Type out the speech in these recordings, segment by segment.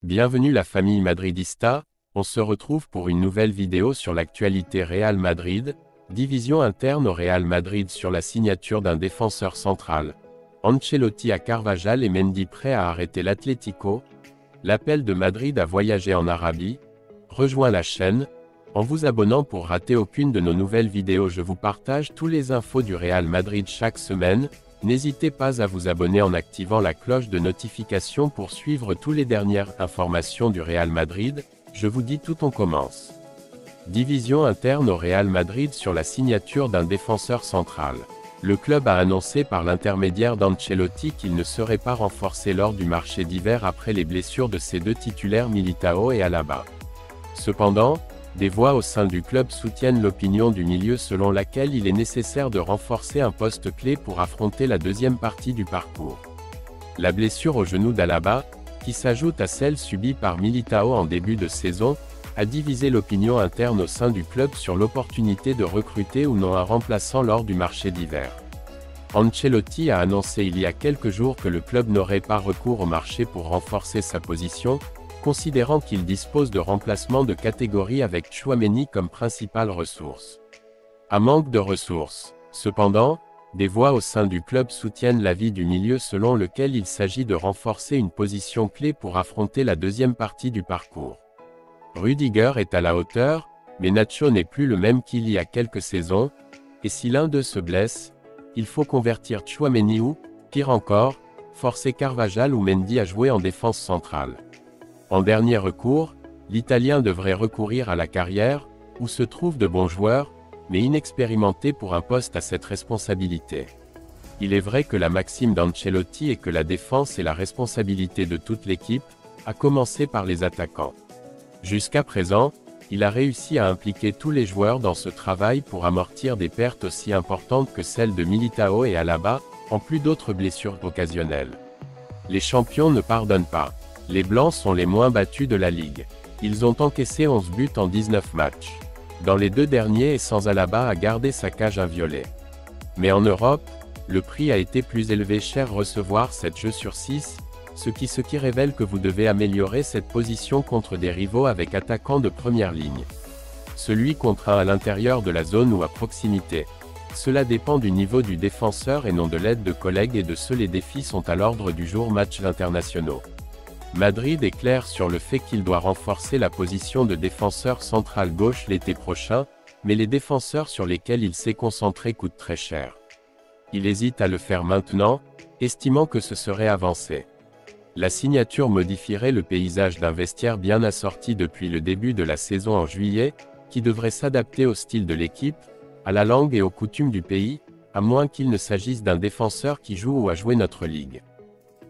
Bienvenue la famille madridista, on se retrouve pour une nouvelle vidéo sur l'actualité Real Madrid, division interne au Real Madrid sur la signature d'un défenseur central. Ancelotti à Carvajal et Mendy prêts à arrêter l'Atlético. L'appel de Madrid à voyager en Arabie. Rejoins la chaîne, en vous abonnant pour rater aucune de nos nouvelles vidéos. Je vous partage tous les infos du Real Madrid chaque semaine. N'hésitez pas à vous abonner en activant la cloche de notification pour suivre toutes les dernières informations du Real Madrid. Je vous dis tout, on commence. Division interne au Real Madrid sur la signature d'un défenseur central. Le club a annoncé par l'intermédiaire d'Ancelotti qu'il ne serait pas renforcé lors du marché d'hiver après les blessures de ses deux titulaires Militao et Alaba. Cependant, des voix au sein du club soutiennent l'opinion du milieu selon laquelle il est nécessaire de renforcer un poste clé pour affronter la deuxième partie du parcours. La blessure au genou d'Alaba, qui s'ajoute à celle subie par Militao en début de saison, a divisé l'opinion interne au sein du club sur l'opportunité de recruter ou non un remplaçant lors du marché d'hiver. Ancelotti a annoncé il y a quelques jours que le club n'aurait pas recours au marché pour renforcer sa position, considérant qu'il dispose de remplacements de catégorie avec Tchouaméni comme principale ressource. À manque de ressources, cependant, des voix au sein du club soutiennent l'avis du milieu selon lequel il s'agit de renforcer une position clé pour affronter la deuxième partie du parcours. Rudiger est à la hauteur, mais Nacho n'est plus le même qu'il y a quelques saisons, et si l'un d'eux se blesse, il faut convertir Tchouaméni ou, pire encore, forcer Carvajal ou Mendy à jouer en défense centrale. En dernier recours, l'Italien devrait recourir à la carrière, où se trouvent de bons joueurs, mais inexpérimentés pour un poste à cette responsabilité. Il est vrai que la maxime d'Ancelotti est que la défense est la responsabilité de toute l'équipe, à commencer par les attaquants. Jusqu'à présent, il a réussi à impliquer tous les joueurs dans ce travail pour amortir des pertes aussi importantes que celles de Militao et Alaba, en plus d'autres blessures occasionnelles. Les champions ne pardonnent pas. Les Blancs sont les moins battus de la Ligue. Ils ont encaissé 11 buts en 19 matchs. Dans les deux derniers et sans Alaba à garder sa cage inviolée. Mais en Europe, le prix a été plus élevé, cher recevoir 7 jeux sur 6, ce qui révèle que vous devez améliorer cette position contre des rivaux avec attaquants de première ligne. Celui contraint à l'intérieur de la zone ou à proximité. Cela dépend du niveau du défenseur et non de l'aide de collègues et de ceux. Les défis sont à l'ordre du jour. Matchs internationaux. Madrid est clair sur le fait qu'il doit renforcer la position de défenseur central gauche l'été prochain, mais les défenseurs sur lesquels il s'est concentré coûtent très cher. Il hésite à le faire maintenant, estimant que ce serait avancé. La signature modifierait le paysage d'un vestiaire bien assorti depuis le début de la saison en juillet, qui devrait s'adapter au style de l'équipe, à la langue et aux coutumes du pays, à moins qu'il ne s'agisse d'un défenseur qui joue ou a joué notre ligue.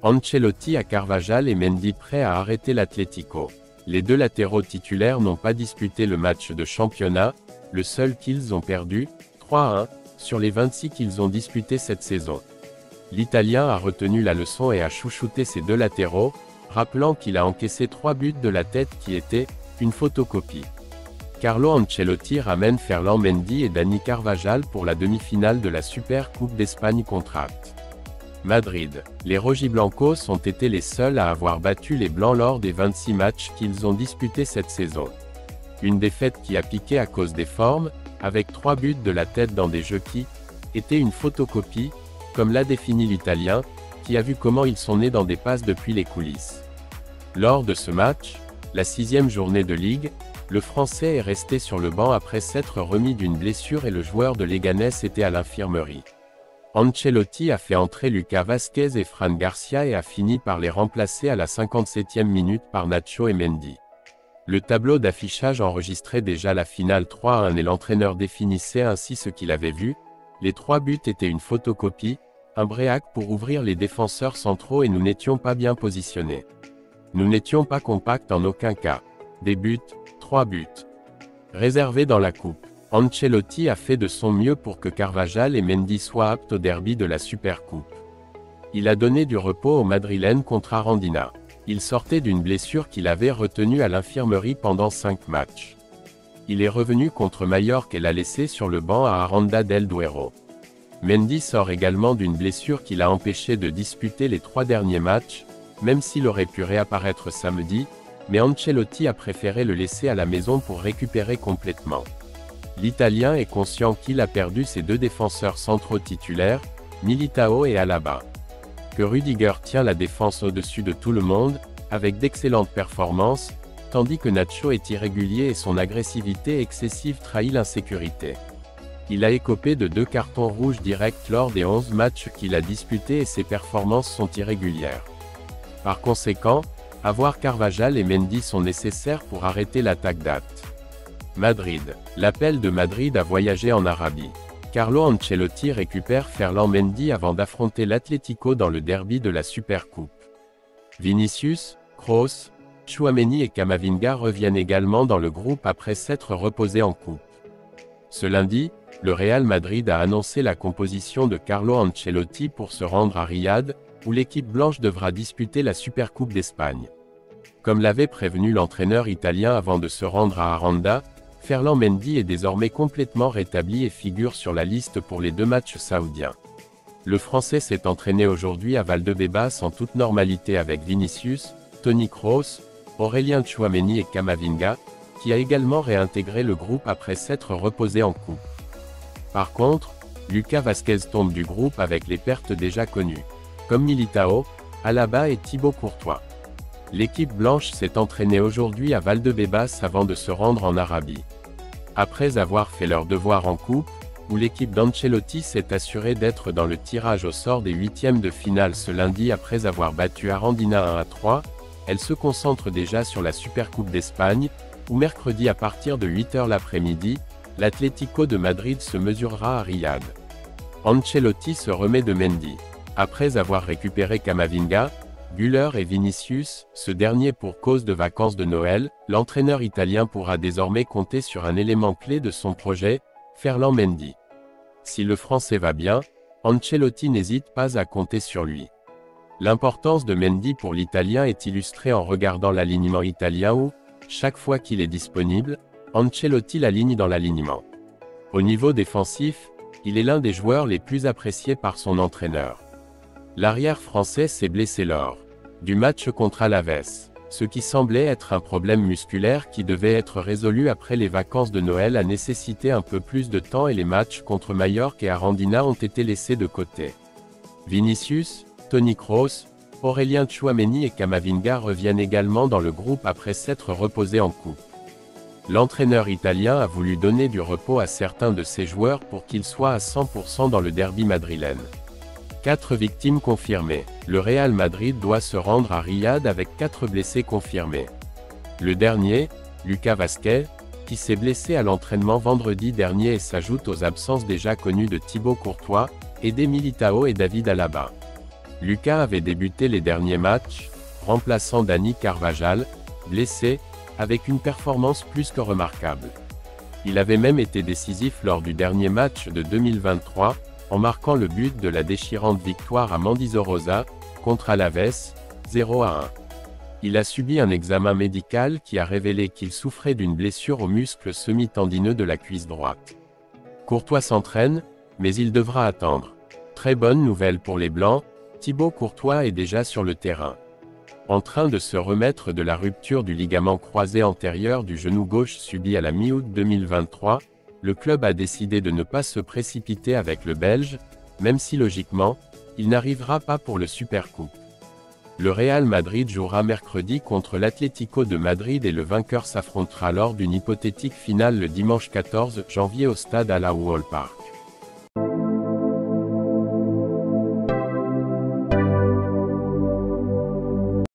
Ancelotti à Carvajal et Mendy prêts à arrêter l'Atlético. Les deux latéraux titulaires n'ont pas disputé le match de championnat, le seul qu'ils ont perdu, 3-1, sur les 26 qu'ils ont disputés cette saison. L'Italien a retenu la leçon et a chouchouté ses deux latéraux, rappelant qu'il a encaissé 3 buts de la tête qui étaient une photocopie. Carlo Ancelotti ramène Ferland Mendy et Dani Carvajal pour la demi-finale de la Super Coupe d'Espagne contre Ath. Madrid. Les rojiblancos ont été les seuls à avoir battu les Blancs lors des 26 matchs qu'ils ont disputés cette saison. Une défaite qui a piqué à cause des formes, avec 3 buts de la tête dans des jeux qui étaient une photocopie, comme l'a défini l'Italien, qui a vu comment ils sont nés dans des passes depuis les coulisses. Lors de ce match, la 6e journée de Ligue, le Français est resté sur le banc après s'être remis d'une blessure et le joueur de Leganés était à l'infirmerie. Ancelotti a fait entrer Lucas Vázquez et Fran Garcia et a fini par les remplacer à la 57e minute par Nacho et Mendy. Le tableau d'affichage enregistrait déjà la finale 3-1 et l'entraîneur définissait ainsi ce qu'il avait vu. Les 3 buts étaient une photocopie, un bréac pour ouvrir les défenseurs centraux et nous n'étions pas bien positionnés. Nous n'étions pas compacts en aucun cas. Des buts, 3 buts. Réservés dans la coupe. Ancelotti a fait de son mieux pour que Carvajal et Mendy soient aptes au derby de la Supercoupe. Il a donné du repos aux Madrilènes contre Arandina. Il sortait d'une blessure qu'il avait retenue à l'infirmerie pendant 5 matchs. Il est revenu contre Mallorca et l'a laissé sur le banc à Aranda del Duero. Mendy sort également d'une blessure qui l'a empêché de disputer les 3 derniers matchs, même s'il aurait pu réapparaître samedi, mais Ancelotti a préféré le laisser à la maison pour récupérer complètement. L'Italien est conscient qu'il a perdu ses deux défenseurs centraux titulaires, Militao et Alaba. Que Rudiger tient la défense au-dessus de tout le monde, avec d'excellentes performances, tandis que Nacho est irrégulier et son agressivité excessive trahit l'insécurité. Il a écopé de 2 cartons rouges directs lors des 11 matchs qu'il a disputés et ses performances sont irrégulières. Par conséquent, avoir Carvajal et Mendy sont nécessaires pour arrêter l'attaque date. Madrid. L'appel de Madrid à voyager en Arabie. Carlo Ancelotti récupère Ferland Mendy avant d'affronter l'Atlético dans le derby de la Supercoupe. Vinicius, Kroos, Tchouaméni et Camavinga reviennent également dans le groupe après s'être reposés en coupe. Ce lundi, le Real Madrid a annoncé la composition de Carlo Ancelotti pour se rendre à Riyad, où l'équipe blanche devra disputer la Supercoupe d'Espagne. Comme l'avait prévenu l'entraîneur italien avant de se rendre à Aranda, Ferland Mendy est désormais complètement rétabli et figure sur la liste pour les 2 matchs saoudiens. Le Français s'est entraîné aujourd'hui à Valdebebas en toute normalité avec Vinicius, Toni Kroos, Aurélien Tchouaméni et Camavinga, qui a également réintégré le groupe après s'être reposé en coupe. Par contre, Lucas Vázquez tombe du groupe avec les pertes déjà connues, comme Militao, Alaba et Thibaut Courtois. L'équipe blanche s'est entraînée aujourd'hui à Valdebebas avant de se rendre en Arabie. Après avoir fait leur devoir en coupe, où l'équipe d'Ancelotti s'est assurée d'être dans le tirage au sort des 8e de finale ce lundi après avoir battu Arandina 1-3, elle se concentre déjà sur la Supercoupe d'Espagne, où mercredi à partir de 8h l'après-midi, l'Atlético de Madrid se mesurera à Riyad. Ancelotti se remet de Mendy. Après avoir récupéré Camavinga, Güler et Vinicius, ce dernier pour cause de vacances de Noël, l'entraîneur italien pourra désormais compter sur un élément clé de son projet, Ferland Mendy. Si le Français va bien, Ancelotti n'hésite pas à compter sur lui. L'importance de Mendy pour l'Italien est illustrée en regardant l'alignement italien où, chaque fois qu'il est disponible, Ancelotti l'aligne dans l'alignement. Au niveau défensif, il est l'un des joueurs les plus appréciés par son entraîneur. L'arrière français s'est blessé lors du match contre Alaves. Ce qui semblait être un problème musculaire qui devait être résolu après les vacances de Noël a nécessité un peu plus de temps et les matchs contre Majorque et Arandina ont été laissés de côté. Vinicius, Toni Kroos, Aurélien Tchouaméni et Camavinga reviennent également dans le groupe après s'être reposés en coupe. L'entraîneur italien a voulu donner du repos à certains de ses joueurs pour qu'ils soient à 100% dans le derby madrilène. 4 victimes confirmées. Le Real Madrid doit se rendre à Riyad avec 4 blessés confirmés. Le dernier, Lucas Vázquez, qui s'est blessé à l'entraînement vendredi dernier et s'ajoute aux absences déjà connues de Thibaut Courtois, Eder Militao et David Alaba. Lucas avait débuté les derniers matchs, remplaçant Dani Carvajal, blessé, avec une performance plus que remarquable. Il avait même été décisif lors du dernier match de 2023, en marquant le but de la déchirante victoire à Mendizorroza, contre Alaves, 0-1. Il a subi un examen médical qui a révélé qu'il souffrait d'une blessure au muscle semi-tendineux de la cuisse droite. Courtois s'entraîne, mais il devra attendre. Très bonne nouvelle pour les Blancs, Thibaut Courtois est déjà sur le terrain. En train de se remettre de la rupture du ligament croisé antérieur du genou gauche subi à la mi-août 2023, le club a décidé de ne pas se précipiter avec le Belge, même si logiquement, il n'arrivera pas pour le Supercoupe. Le Real Madrid jouera mercredi contre l'Atlético de Madrid et le vainqueur s'affrontera lors d'une hypothétique finale le dimanche 14 janvier au stade Al-Ahwal Park.